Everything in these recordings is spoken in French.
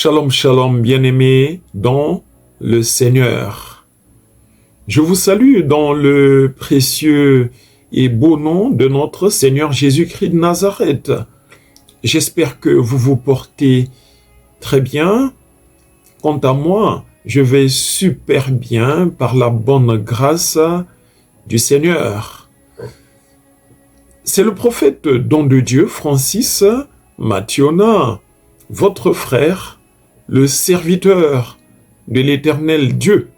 Shalom, shalom, bien-aimés dans le Seigneur. Je vous salue dans le précieux et beau nom de notre Seigneur Jésus-Christ de Nazareth. J'espère que vous vous portez très bien. Quant à moi, je vais super bien par la bonne grâce du Seigneur. C'est le prophète don de Dieu, Francis Mathiona, votre frère, le serviteur de l'Éternel Dieu.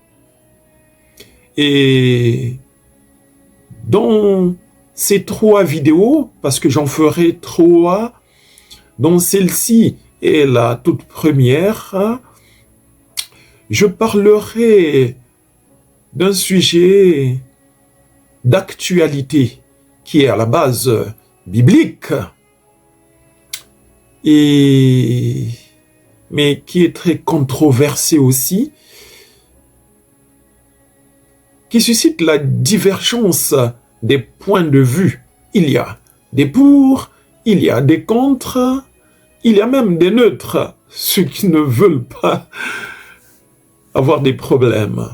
Et dans ces 3 vidéos, parce que j'en ferai 3, dont celle-ci est la toute première, je parlerai d'un sujet d'actualité qui est à la base biblique, mais qui est très controversé aussi, qui suscite la divergence des points de vue. Il y a des pour, il y a des contre, il y a même des neutres, ceux qui ne veulent pas avoir des problèmes.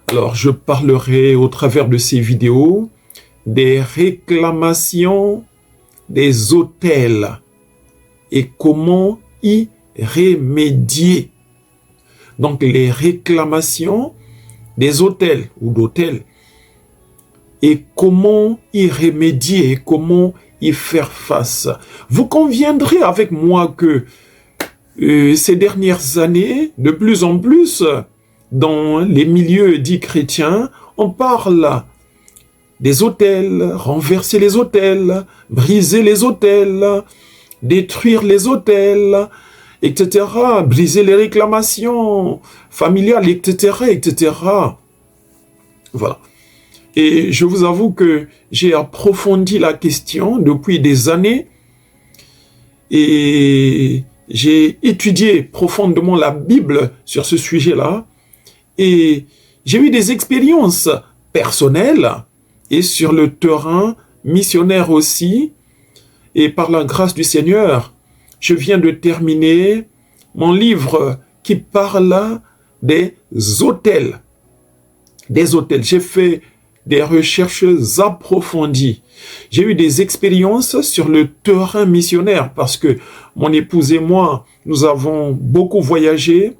Alors, je parlerai au travers de ces vidéos des réclamations des autels et comment y remédier. Donc, les réclamations des autels ou d'hôtels et comment y remédier, comment y faire face. Vous conviendrez avec moi que ces dernières années, de plus en plus, dans les milieux dits chrétiens, on parle des autels, renverser les autels, briser les autels, détruire les autels, etc., briser les réclamations familiales, etc., etc. Voilà. Et je vous avoue que j'ai approfondi la question depuis des années et j'ai étudié profondément la Bible sur ce sujet-là et j'ai eu des expériences personnelles et sur le terrain missionnaire aussi. Et par la grâce du Seigneur, je viens de terminer mon livre qui parle des autels. Des autels. J'ai fait des recherches approfondies. J'ai eu des expériences sur le terrain missionnaire parce que mon épouse et moi, nous avons beaucoup voyagé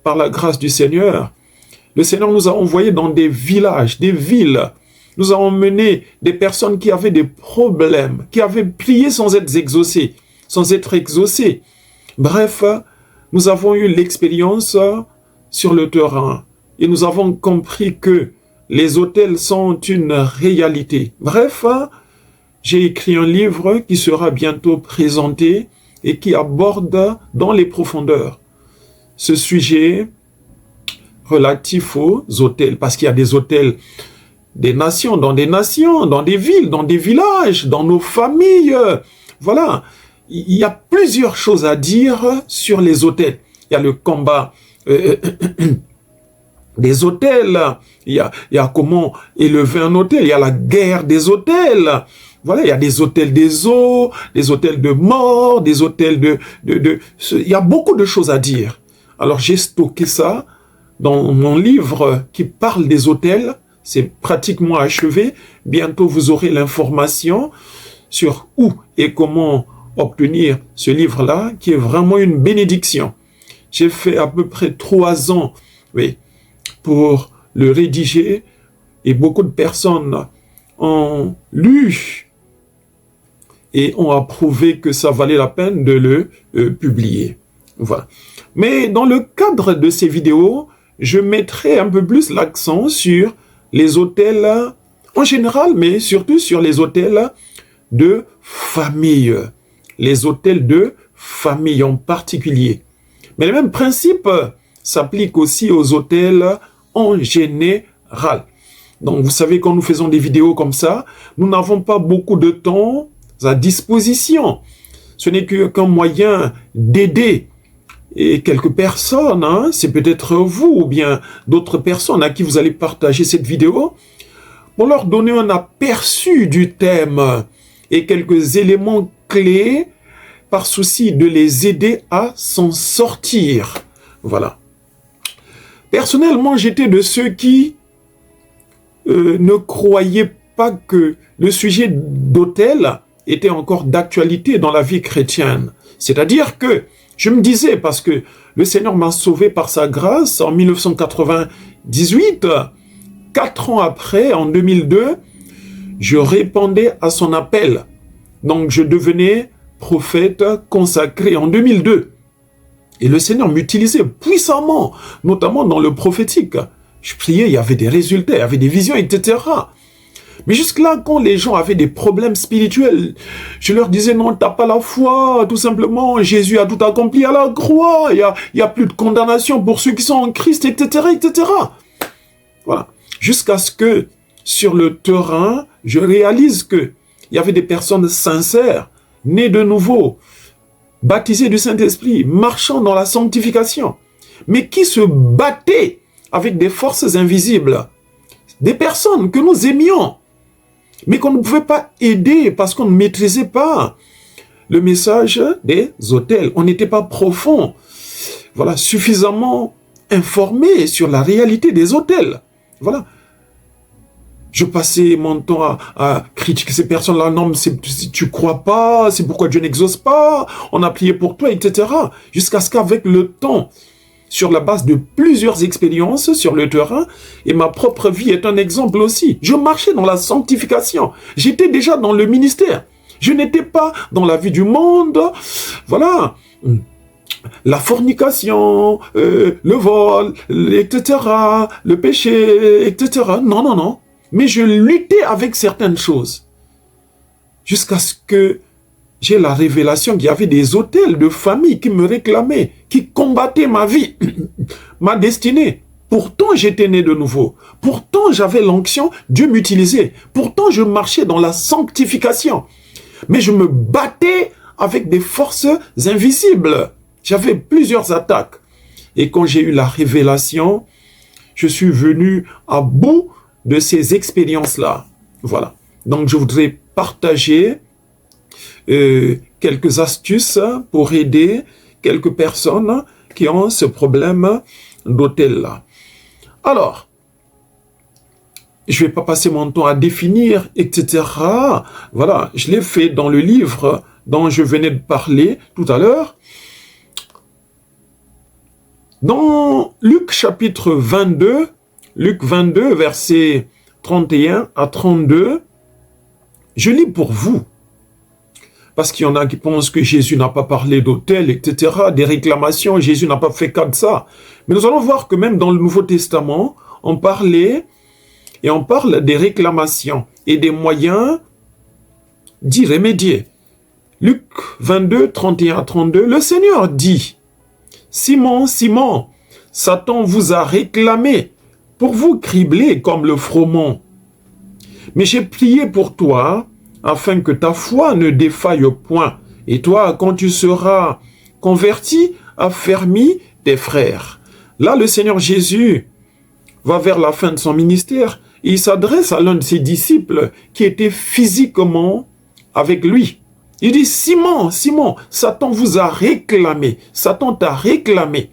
par la grâce du Seigneur. Le Seigneur nous a envoyés dans des villages, des villes. Nous avons mené des personnes qui avaient des problèmes, qui avaient prié sans être exaucées, Bref, nous avons eu l'expérience sur le terrain et nous avons compris que les autels sont une réalité. Bref, j'ai écrit un livre qui sera bientôt présenté et qui aborde dans les profondeurs ce sujet relatif aux autels, parce qu'il y a des autels des nations, dans des villes, dans des villages, dans nos familles. Voilà, il y a plusieurs choses à dire sur les autels. Il y a le combat des autels, il y a comment élever un autel, il y a la guerre des autels. Voilà, il y a des autels des eaux, des autels de mort, des autels il y a beaucoup de choses à dire. Alors j'ai stocké ça dans mon livre qui parle des autels. C'est pratiquement achevé. Bientôt, vous aurez l'information sur où et comment obtenir ce livre-là, qui est vraiment une bénédiction. J'ai fait à peu près 3 ans, pour le rédiger, et beaucoup de personnes ont lu et ont approuvé que ça valait la peine de le publier. Voilà. Mais dans le cadre de ces vidéos, je mettrai un peu plus l'accent sur les autels en général, mais surtout sur les autels de famille. Les autels de famille en particulier. Mais le même principe s'applique aussi aux autels en général. Donc, vous savez, quand nous faisons des vidéos comme ça, nous n'avons pas beaucoup de temps à disposition. Ce n'est qu'un moyen d'aider et quelques personnes, c'est peut-être vous ou bien d'autres personnes à qui vous allez partager cette vidéo, pour leur donner un aperçu du thème et quelques éléments clés par souci de les aider à s'en sortir. Voilà. Personnellement, j'étais de ceux qui ne croyaient pas que le sujet d'autel était encore d'actualité dans la vie chrétienne. C'est-à-dire que je me disais, parce que le Seigneur m'a sauvé par sa grâce en 1998, 4 ans après, en 2002, je répondais à son appel. Donc je devenais prophète consacré en 2002. Et le Seigneur m'utilisait puissamment, notamment dans le prophétique. Je priais, il y avait des résultats, il y avait des visions, etc. Mais jusque-là, quand les gens avaient des problèmes spirituels, je leur disais, non, t'as pas la foi, tout simplement, Jésus a tout accompli à la croix, il y a plus de condamnation pour ceux qui sont en Christ, etc., etc. Voilà. Jusqu'à ce que, sur le terrain, je réalise que il y avait des personnes sincères, nées de nouveau, baptisées du Saint-Esprit, marchant dans la sanctification, mais qui se battaient avec des forces invisibles, des personnes que nous aimions, mais qu'on ne pouvait pas aider parce qu'on ne maîtrisait pas le message des autels. On n'était pas profond, voilà, suffisamment informé sur la réalité des autels. Voilà. Je passais mon temps à critiquer ces personnes-là. Non, tu crois pas, c'est pourquoi Dieu n'exauce pas, on a prié pour toi, etc. Jusqu'à ce qu'avec le temps, sur la base de plusieurs expériences sur le terrain, et ma propre vie est un exemple aussi. Je marchais dans la sanctification. J'étais déjà dans le ministère. Je n'étais pas dans la vie du monde. Voilà. La fornication, le vol, etc., le péché, etc. Non, non, non. Mais je luttais avec certaines choses. Jusqu'à ce que j'ai la révélation qu'il y avait des autels de famille qui me réclamaient, qui combattaient ma vie, ma destinée. Pourtant, j'étais né de nouveau. Pourtant, j'avais l'onction, Dieu m'utilisait. Pourtant, je marchais dans la sanctification. Mais je me battais avec des forces invisibles. J'avais plusieurs attaques. Et quand j'ai eu la révélation, je suis venu à bout de ces expériences-là. Voilà. Donc, je voudrais partager quelques astuces pour aider quelques personnes qui ont ce problème d'autel-là. Alors, je ne vais pas passer mon temps à définir, etc. Voilà, je l'ai fait dans le livre dont je venais de parler tout à l'heure. Dans Luc chapitre 22, Luc 22, versets 31 à 32, je lis pour vous. Parce qu'il y en a qui pensent que Jésus n'a pas parlé d'autel, etc., des réclamations, Jésus n'a pas fait cas de ça. Mais nous allons voir que même dans le Nouveau Testament, on parlait et on parle des réclamations et des moyens d'y remédier. Luc 22, 31 à 32, le Seigneur dit, « Simon, Simon, Satan vous a réclamé pour vous cribler comme le froment. Mais j'ai prié pour toi, afin que ta foi ne défaille point. Et toi, quand tu seras converti, affermis tes frères. » Là, le Seigneur Jésus va vers la fin de son ministère et il s'adresse à l'un de ses disciples qui était physiquement avec lui. Il dit, « Simon, Simon, Satan vous a réclamé. Satan t'a réclamé. »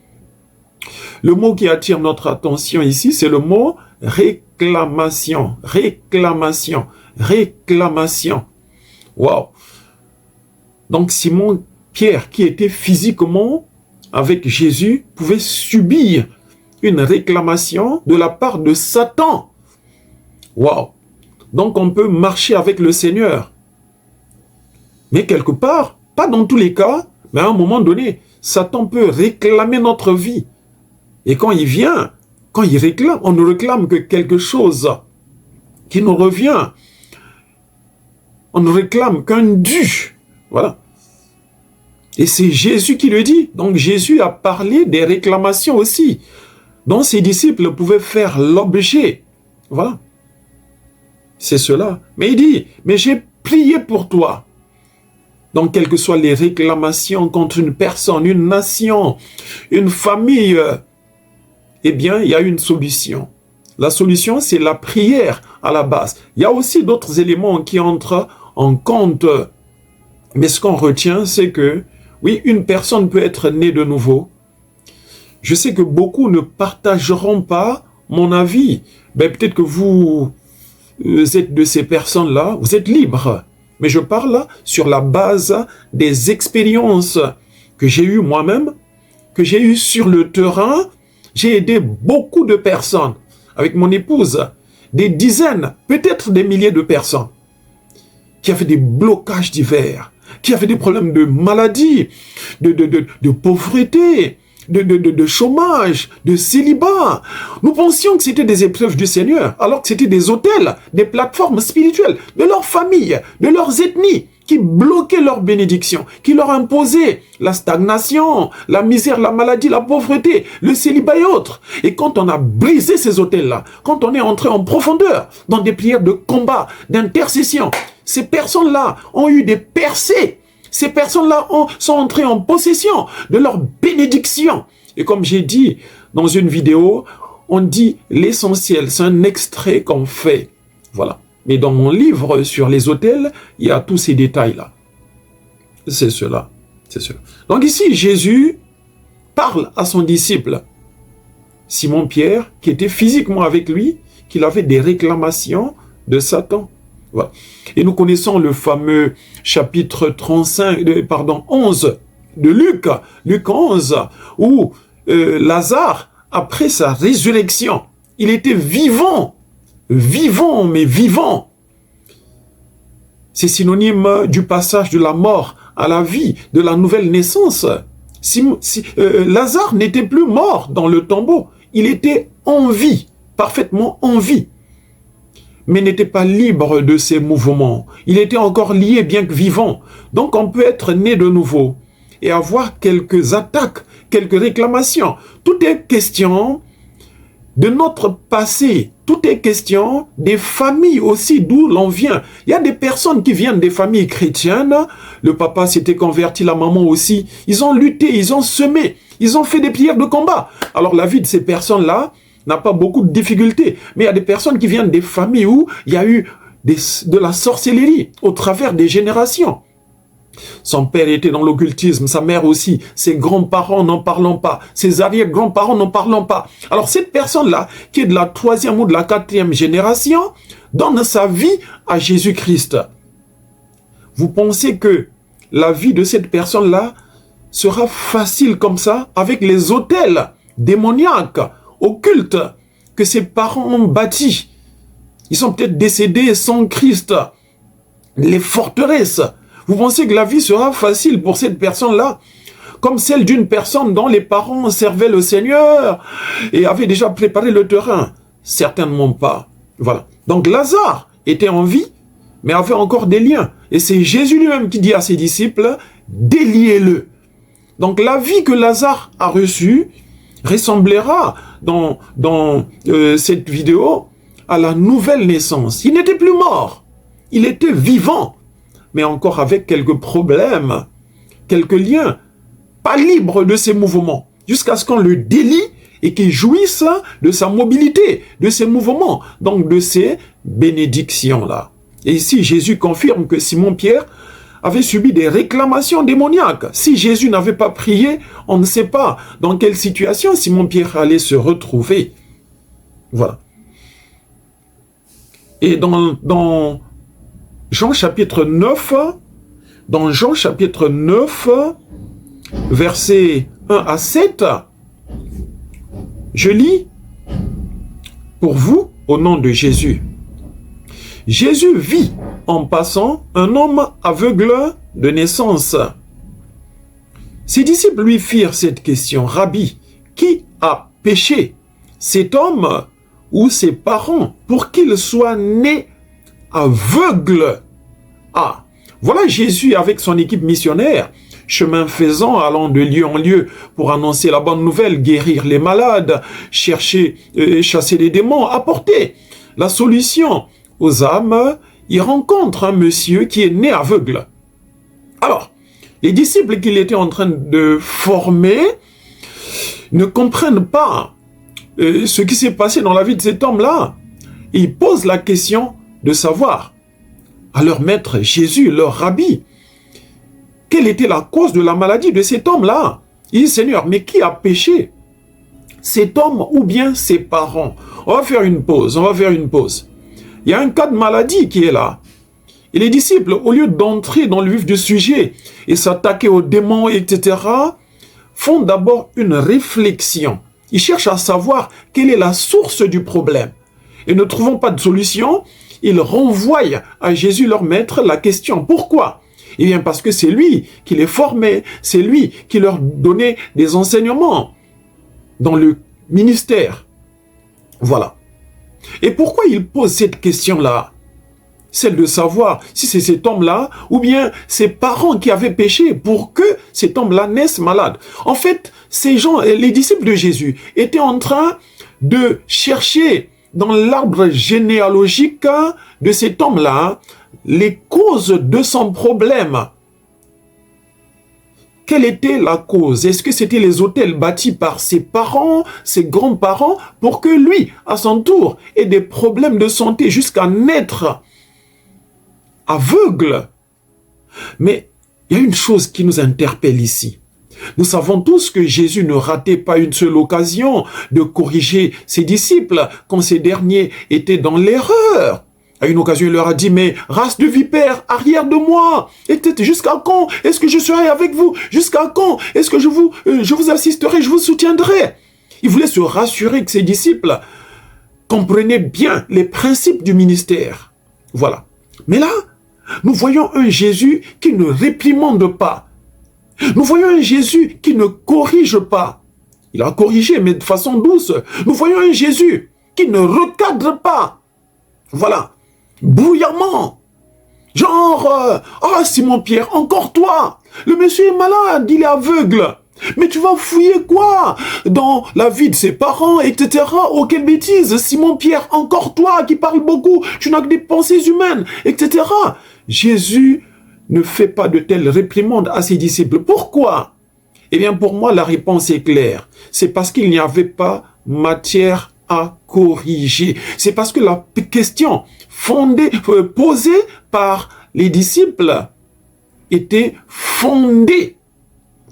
Le mot qui attire notre attention ici, c'est le mot réclamation. Réclamation. Réclamation. Wow. Donc Simon Pierre, qui était physiquement avec Jésus, pouvait subir une réclamation de la part de Satan. Wow. Donc on peut marcher avec le Seigneur. Mais quelque part, pas dans tous les cas, mais à un moment donné, Satan peut réclamer notre vie. Et quand il vient, quand il réclame, on ne réclame que quelque chose qui nous revient. On ne réclame qu'un dû. Voilà. Et c'est Jésus qui le dit. Donc Jésus a parlé des réclamations aussi, dont ses disciples pouvaient faire l'objet. Voilà. C'est cela. Mais il dit, mais j'ai prié pour toi. Donc, quelles que soient les réclamations contre une personne, une nation, une famille, eh bien, il y a une solution. La solution, c'est la prière à la base. Il y a aussi d'autres éléments qui entrent en compte Mais ce qu'on retient, c'est que, oui, une personne peut être née de nouveau. Je sais que beaucoup ne partageront pas mon avis. Ben, peut-être que vous êtes de ces personnes-là, vous êtes libres. Mais je parle sur la base des expériences que j'ai eues moi-même, que j'ai eues sur le terrain. J'ai aidé beaucoup de personnes avec mon épouse, des dizaines, peut-être des milliers de personnes qui avaient des blocages divers, qui avaient des problèmes de maladie, de pauvreté, de chômage, de célibat. Nous pensions que c'était des épreuves du Seigneur, alors que c'était des autels, des plateformes spirituelles, de leur famille, de leurs ethnies, qui bloquaient leur bénédiction, qui leur imposaient la stagnation, la misère, la maladie, la pauvreté, le célibat et autres. Et quand on a brisé ces autels-là, quand on est entré en profondeur dans des prières de combat, d'intercession, ces personnes-là ont eu des percées. Ces personnes-là sont entrées en possession de leur bénédiction. Et comme j'ai dit dans une vidéo, on dit l'essentiel, c'est un extrait qu'on fait. Voilà. Mais dans mon livre sur les autels, il y a tous ces détails-là. C'est cela. C'est cela. Donc ici, Jésus parle à son disciple, Simon-Pierre, qui était physiquement avec lui, qu'il avait des réclamations de Satan. Voilà. Et nous connaissons le fameux chapitre 11 de Luc, Luc 11, où Lazare, après sa résurrection, il était vivant, mais vivant. C'est synonyme du passage de la mort à la vie, de la nouvelle naissance. Lazare n'était plus mort dans le tombeau, il était en vie, parfaitement en vie, mais n'était pas libre de ses mouvements. Il était encore lié, bien que vivant. Donc on peut être né de nouveau et avoir quelques attaques, quelques réclamations. Tout est question de notre passé. Tout est question des familles aussi d'où l'on vient. Il y a des personnes qui viennent des familles chrétiennes. Le papa s'était converti, la maman aussi. Ils ont lutté, ils ont semé, ils ont fait des prières de combat. Alors la vie de ces personnes-là n'a pas beaucoup de difficultés. Mais il y a des personnes qui viennent des familles où il y a eu de la sorcellerie au travers des générations. Son père était dans l'occultisme, sa mère aussi, ses grands-parents n'en parlons pas, ses arrière-grands-parents n'en parlons pas. Alors cette personne-là, qui est de la 3e ou de la 4e génération, donne sa vie à Jésus-Christ. Vous pensez que la vie de cette personne-là sera facile comme ça, avec les autels démoniaques, occultes, que ses parents ont bâtis? Ils sont peut-être décédés sans Christ. Les forteresses. Vous pensez que la vie sera facile pour cette personne-là, comme celle d'une personne dont les parents servaient le Seigneur et avaient déjà préparé le terrain? Certainement pas. Voilà. Donc Lazare était en vie, mais avait encore des liens. Et c'est Jésus lui-même qui dit à ses disciples, déliez-le. Donc la vie que Lazare a reçue ressemblera dans cette vidéo à la nouvelle naissance. Il n'était plus mort, il était vivant, mais encore avec quelques problèmes, quelques liens, pas libre de ses mouvements, jusqu'à ce qu'on le délie et qu'il jouisse de sa mobilité, de ses mouvements, donc de ses bénédictions-là. Et ici, Jésus confirme que Simon-Pierre avait subi des réclamations démoniaques. Si Jésus n'avait pas prié, on ne sait pas dans quelle situation Simon-Pierre allait se retrouver. Voilà. Et dans Jean chapitre 9, versets 1 à 7, je lis pour vous au nom de Jésus. Jésus vit en passant un homme aveugle de naissance. Ses disciples lui firent cette question: Rabbi, qui a péché, cet homme ou ses parents, pour qu'il soit né aveugle? Ah, voilà Jésus avec son équipe missionnaire, chemin faisant, allant de lieu en lieu pour annoncer la bonne nouvelle, guérir les malades, chasser les démons, apporter la solution aux âmes. Il rencontre un monsieur qui est né aveugle. Alors, les disciples qu'il était en train de former ne comprennent pas ce qui s'est passé dans la vie de cet homme-là. Ils posent la question de savoir à leur maître Jésus, leur rabbi, quelle était la cause de la maladie de cet homme-là. Il dit, Seigneur, mais qui a péché? Cet homme ou bien ses parents? On va faire une pause, Il y a un cas de maladie qui est là. Et les disciples, au lieu d'entrer dans le vif du sujet et s'attaquer aux démons, etc., font d'abord une réflexion. Ils cherchent à savoir quelle est la source du problème. Et ne trouvant pas de solution, ils renvoient à Jésus, leur maître, la question. Pourquoi? Eh bien, parce que c'est lui qui les formait, c'est lui qui leur donnait des enseignements dans le ministère. Voilà. Et pourquoi il pose cette question-là? Celle de savoir si c'est cet homme-là ou bien ses parents qui avaient péché pour que cet homme-là naisse malade. En fait, ces gens, les disciples de Jésus, étaient en train de chercher dans l'arbre généalogique de cet homme-là les causes de son problème. Quelle était la cause? Est-ce que c'était les autels bâtis par ses parents, ses grands-parents, pour que lui, à son tour, ait des problèmes de santé jusqu'à naître aveugle? Mais il y a une chose qui nous interpelle ici. Nous savons tous que Jésus ne ratait pas une seule occasion de corriger ses disciples quand ces derniers étaient dans l'erreur. À une occasion, il leur a dit, mais race de vipères, arrière de moi. Et jusqu'à quand est-ce que je serai avec vous? Jusqu'à quand est-ce que je vous assisterai, je vous soutiendrai? Il voulait se rassurer que ses disciples comprenaient bien les principes du ministère. Voilà. Mais là, nous voyons un Jésus qui ne réprimande pas. Nous voyons un Jésus qui ne corrige pas. Il a corrigé, mais de façon douce. Nous voyons un Jésus qui ne recadre pas. Voilà. Bruyamment. Genre, Simon-Pierre, encore toi. Le monsieur est malade, il est aveugle. Mais tu vas fouiller quoi? Dans la vie de ses parents, etc. Oh, quelle bêtise. Simon-Pierre, encore toi qui parle beaucoup. Tu n'as que des pensées humaines, etc. Jésus ne fait pas de telles réprimandes à ses disciples. Pourquoi? Eh bien, pour moi, la réponse est claire. C'est parce qu'il n'y avait pas matière à corriger. C'est parce que la question posée par les disciples était fondée.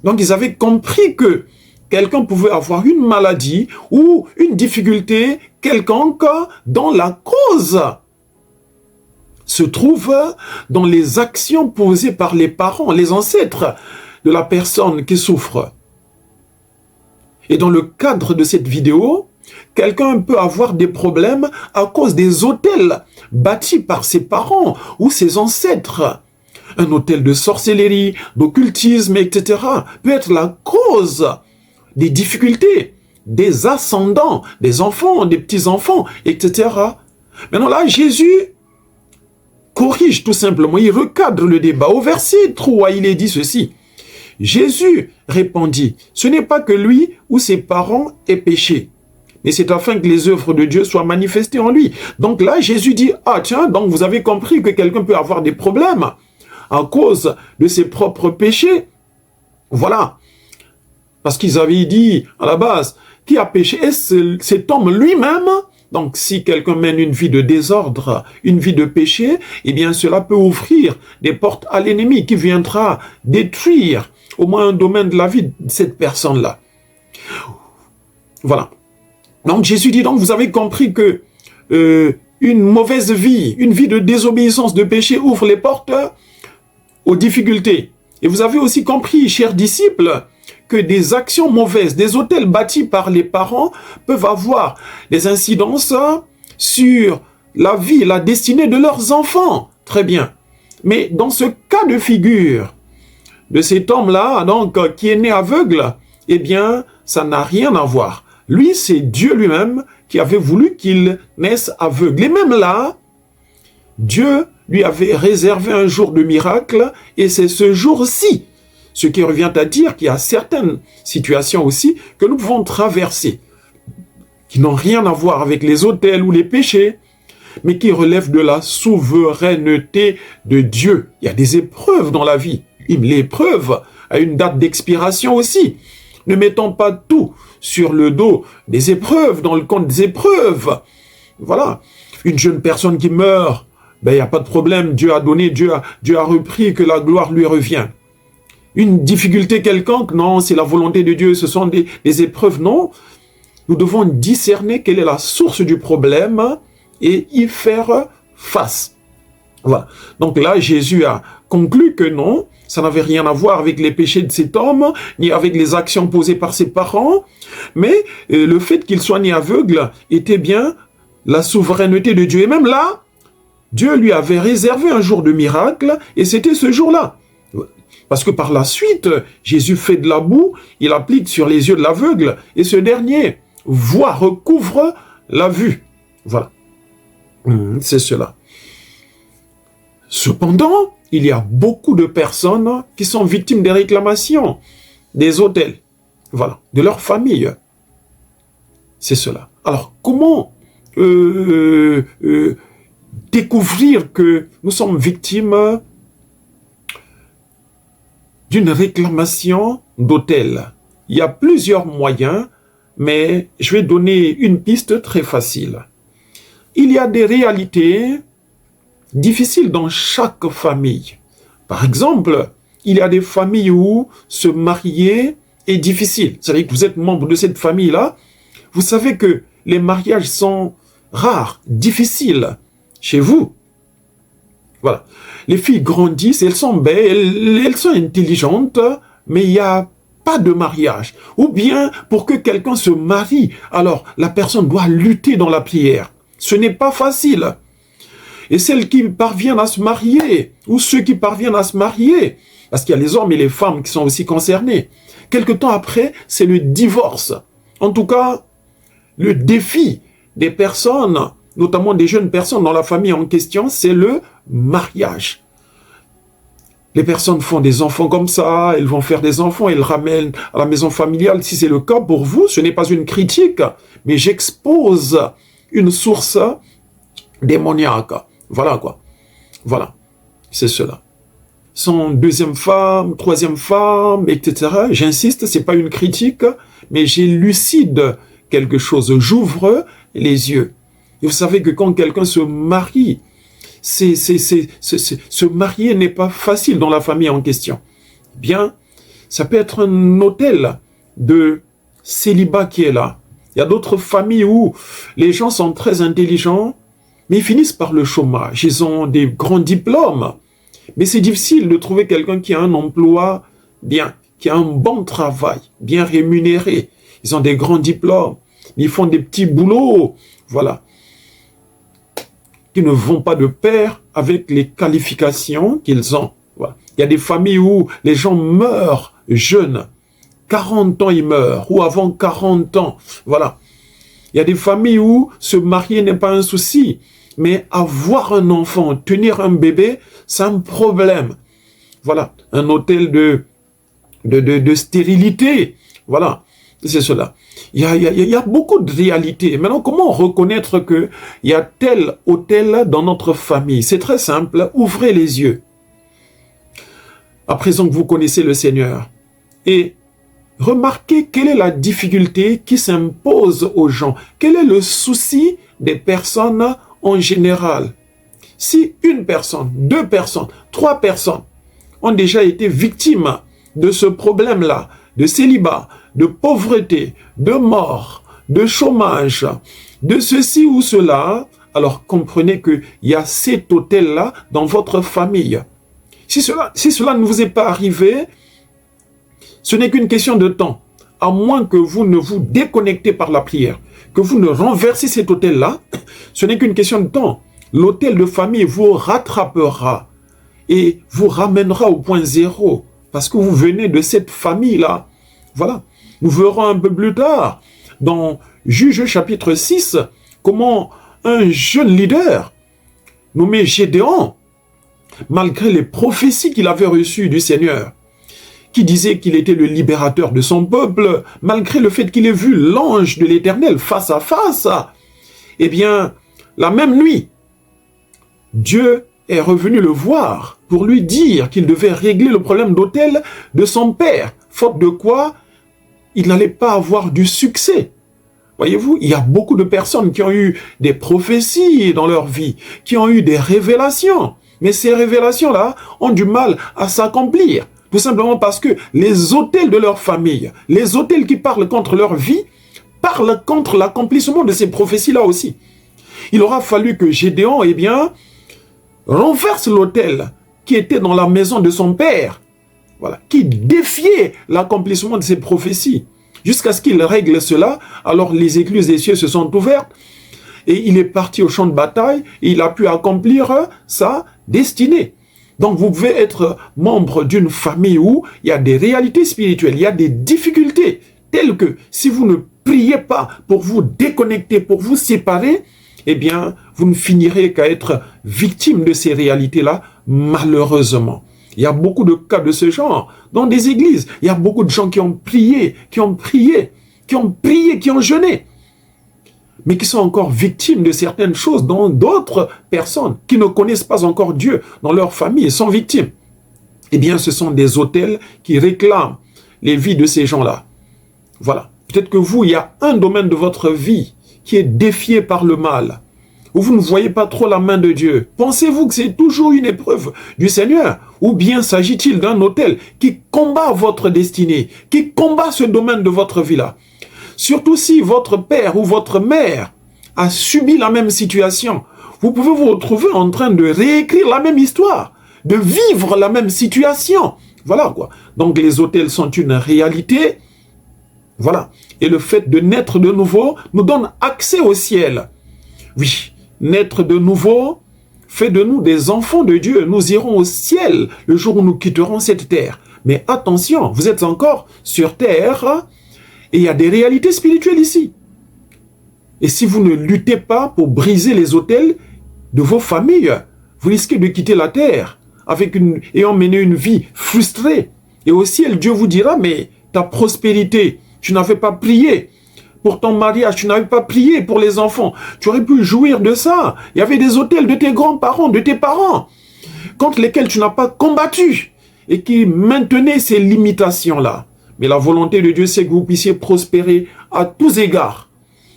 Donc, ils avaient compris que quelqu'un pouvait avoir une maladie ou une difficulté quelconque dont la cause se trouve dans les actions posées par les parents, les ancêtres de la personne qui souffre. Et dans le cadre de cette vidéo, quelqu'un peut avoir des problèmes à cause des autels bâtis par ses parents ou ses ancêtres. Un autel de sorcellerie, d'occultisme, etc. peut être la cause des difficultés, des ascendants, des enfants, des petits-enfants, etc. Maintenant là, Jésus corrige tout simplement, il recadre le débat. Au verset 3, il est dit ceci. Jésus répondit, ce n'est pas que lui ou ses parents aient péché, mais c'est afin que les œuvres de Dieu soient manifestées en lui. Donc là, Jésus dit, ah tiens, donc vous avez compris que quelqu'un peut avoir des problèmes à cause de ses propres péchés. Voilà. Parce qu'ils avaient dit à la base, qui a péché? Est-ce cet homme lui-même? Donc, si quelqu'un mène une vie de désordre, une vie de péché, eh bien, cela peut ouvrir des portes à l'ennemi qui viendra détruire au moins un domaine de la vie de cette personne-là. Voilà. Donc, Jésus dit, donc, vous avez compris que une mauvaise vie, une vie de désobéissance, de péché ouvre les portes aux difficultés. Et vous avez aussi compris, chers disciples, que des actions mauvaises, des autels bâtis par les parents peuvent avoir des incidences sur la vie, la destinée de leurs enfants. Très bien. Mais dans ce cas de figure de cet homme-là, donc, qui est né aveugle, eh bien, ça n'a rien à voir. Lui, c'est Dieu lui-même qui avait voulu qu'il naisse aveugle. Et même là, Dieu lui avait réservé un jour de miracle, et c'est ce jour-ci. Ce qui revient à dire qu'il y a certaines situations aussi que nous pouvons traverser, qui n'ont rien à voir avec les autels ou les péchés, mais qui relèvent de la souveraineté de Dieu. Il y a des épreuves dans la vie. L'épreuve a une date d'expiration aussi. Ne mettons pas tout sur le dos des épreuves, dans le compte des épreuves. Voilà. Une jeune personne qui meurt, ben, il n'y a pas de problème. Dieu a donné, Dieu a repris, que la gloire lui revient. une difficulté quelconque, non, c'est la volonté de Dieu, ce sont des épreuves, non. Nous devons discerner quelle est la source du problème et y faire face. Voilà. Donc là, Jésus a conclu que non, ça n'avait rien à voir avec les péchés de cet homme, ni avec les actions posées par ses parents, mais le fait qu'il soit né aveugle était bien la souveraineté de Dieu. Et même là, Dieu lui avait réservé un jour de miracle, et c'était ce jour-là. Parce que par la suite, Jésus fait de la boue, il applique sur les yeux de l'aveugle, et ce dernier voit, recouvre la vue. Voilà. C'est cela. Cependant, il y a beaucoup de personnes qui sont victimes des réclamations, des autels, voilà, de leur famille. C'est cela. Alors, comment découvrir que nous sommes victimes d'une réclamation d'autel? Il y a plusieurs moyens, mais je vais donner une piste très facile. Il y a des réalités difficiles dans chaque famille. Par exemple, il y a des familles où se marier est difficile. C'est-à-dire que vous êtes membre de cette famille-là, vous savez que les mariages sont rares, difficiles chez vous. Voilà. Les filles grandissent, elles sont belles, elles sont intelligentes, mais il n'y a pas de mariage. Ou bien, pour que quelqu'un se marie, alors la personne doit lutter dans la prière. Ce n'est pas facile. Et celles qui parviennent à se marier, ou ceux qui parviennent à se marier, parce qu'il y a les hommes et les femmes qui sont aussi concernés, quelque temps après, c'est le divorce. En tout cas, le défi des personnes, notamment des jeunes personnes dans la famille en question, c'est le mariage. Les personnes font des enfants comme ça, elles vont faire des enfants, elles ramènent à la maison familiale. Si c'est le cas pour vous, ce n'est pas une critique, mais j'expose une source démoniaque. Voilà quoi. Voilà. C'est cela. Son deuxième femme, troisième femme, etc. J'insiste, c'est pas une critique, mais j'élucide quelque chose. J'ouvre les yeux. Et vous savez que quand quelqu'un se marie, se marier n'est pas facile dans la famille en question. Bien, ça peut être un hôtel de célibat qui est là. Il y a d'autres familles où les gens sont très intelligents, mais ils finissent par le chômage. Ils ont des grands diplômes. Mais c'est difficile de trouver quelqu'un qui a un emploi bien, qui a un bon travail, bien rémunéré. Ils ont des grands diplômes. Ils font des petits boulots. Voilà. Qui ne vont pas de pair avec les qualifications qu'ils ont. Voilà. Il y a des familles où les gens meurent jeunes. 40 ans, ils meurent. Ou avant 40 ans. Voilà. Il y a des familles où se marier n'est pas un souci. Mais avoir un enfant, tenir un bébé, c'est un problème. Voilà. Un hôtel de stérilité. Voilà. C'est cela. Il y a beaucoup de réalités. Maintenant, comment reconnaître qu'il y a tel hôtel dans notre famille? C'est très simple. Ouvrez les yeux. À présent que vous connaissez le Seigneur. Et remarquez quelle est la difficulté qui s'impose aux gens. Quel est le souci des personnes en général? Si une personne, 2 personnes, 3 personnes ont déjà été victimes de ce problème-là, de célibat, de pauvreté, de mort, de chômage, de ceci ou cela, alors comprenez qu'il y a cet hôtel-là dans votre famille. Si cela ne vous est pas arrivé, ce n'est qu'une question de temps, à moins que vous ne vous déconnectez par la prière, que vous ne renversez cet hôtel-là, ce n'est qu'une question de temps. L'hôtel de famille vous rattrapera et vous ramènera au point zéro, parce que vous venez de cette famille-là. Voilà. Nous verrons un peu plus tard, dans Juge chapitre 6, comment un jeune leader, nommé Gédéon, malgré les prophéties qu'il avait reçues du Seigneur, qui disait qu'il était le libérateur de son peuple, malgré le fait qu'il ait vu l'ange de l'Éternel face à face, eh bien, la même nuit, Dieu est revenu le voir pour lui dire qu'il devait régler le problème d'autel de son père, faute de quoi il n'allait pas avoir du succès. Voyez-vous, il y a beaucoup de personnes qui ont eu des prophéties dans leur vie, qui ont eu des révélations, mais ces révélations-là ont du mal à s'accomplir. Tout simplement parce que les autels de leur famille, les autels qui parlent contre leur vie, parlent contre l'accomplissement de ces prophéties-là aussi. Il aura fallu que Gédéon, eh bien, renverse l'autel qui était dans la maison de son père, voilà, qui défiait l'accomplissement de ces prophéties. Jusqu'à ce qu'il règle cela, alors les écluses des cieux se sont ouvertes et il est parti au champ de bataille et il a pu accomplir sa destinée. Donc vous pouvez être membre d'une famille où il y a des réalités spirituelles, il y a des difficultés telles que si vous ne priez pas pour vous déconnecter, pour vous séparer, eh bien, vous ne finirez qu'à être victime de ces réalités-là, malheureusement. Il y a beaucoup de cas de ce genre dans des églises. Il y a beaucoup de gens qui ont prié, qui ont jeûné, mais qui sont encore victimes de certaines choses dont d'autres personnes qui ne connaissent pas encore Dieu dans leur famille sont victimes. Eh bien, ce sont des autels qui réclament les vies de ces gens-là. Voilà. Peut-être que vous, il y a un domaine de votre vie qui est défié par le mal, où vous ne voyez pas trop la main de Dieu. Pensez-vous que c'est toujours une épreuve du Seigneur? Ou bien s'agit-il d'un autel qui combat votre destinée, qui combat ce domaine de votre vie-là? Surtout si votre père ou votre mère a subi la même situation, vous pouvez vous retrouver en train de réécrire la même histoire, de vivre la même situation. Voilà quoi. Donc les autels sont une réalité. Voilà. Et le fait de naître de nouveau nous donne accès au ciel. Oui, naître de nouveau fait de nous des enfants de Dieu. Nous irons au ciel le jour où nous quitterons cette terre. Mais attention, vous êtes encore sur terre et il y a des réalités spirituelles ici. Et si vous ne luttez pas pour briser les autels de vos familles, vous risquez de quitter la terre ayant mené une vie frustrée. Et au ciel, Dieu vous dira, mais ta prospérité, tu n'avais pas prié. Pour ton mariage, tu n'avais pas prié pour les enfants. Tu aurais pu jouir de ça. Il y avait des autels de tes grands-parents, de tes parents, contre lesquels tu n'as pas combattu et qui maintenaient ces limitations-là. Mais la volonté de Dieu, c'est que vous puissiez prospérer à tous égards.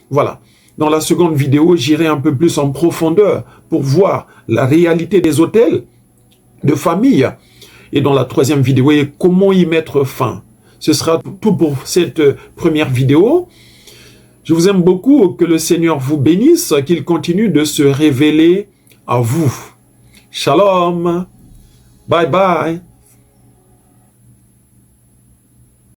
Voilà. Dans la seconde vidéo, j'irai un peu plus en profondeur pour voir la réalité des autels de famille. Et dans la troisième vidéo, comment y mettre fin. Ce sera tout pour cette première vidéo. Je vous aime beaucoup, que le Seigneur vous bénisse, qu'il continue de se révéler à vous. Shalom. Bye bye.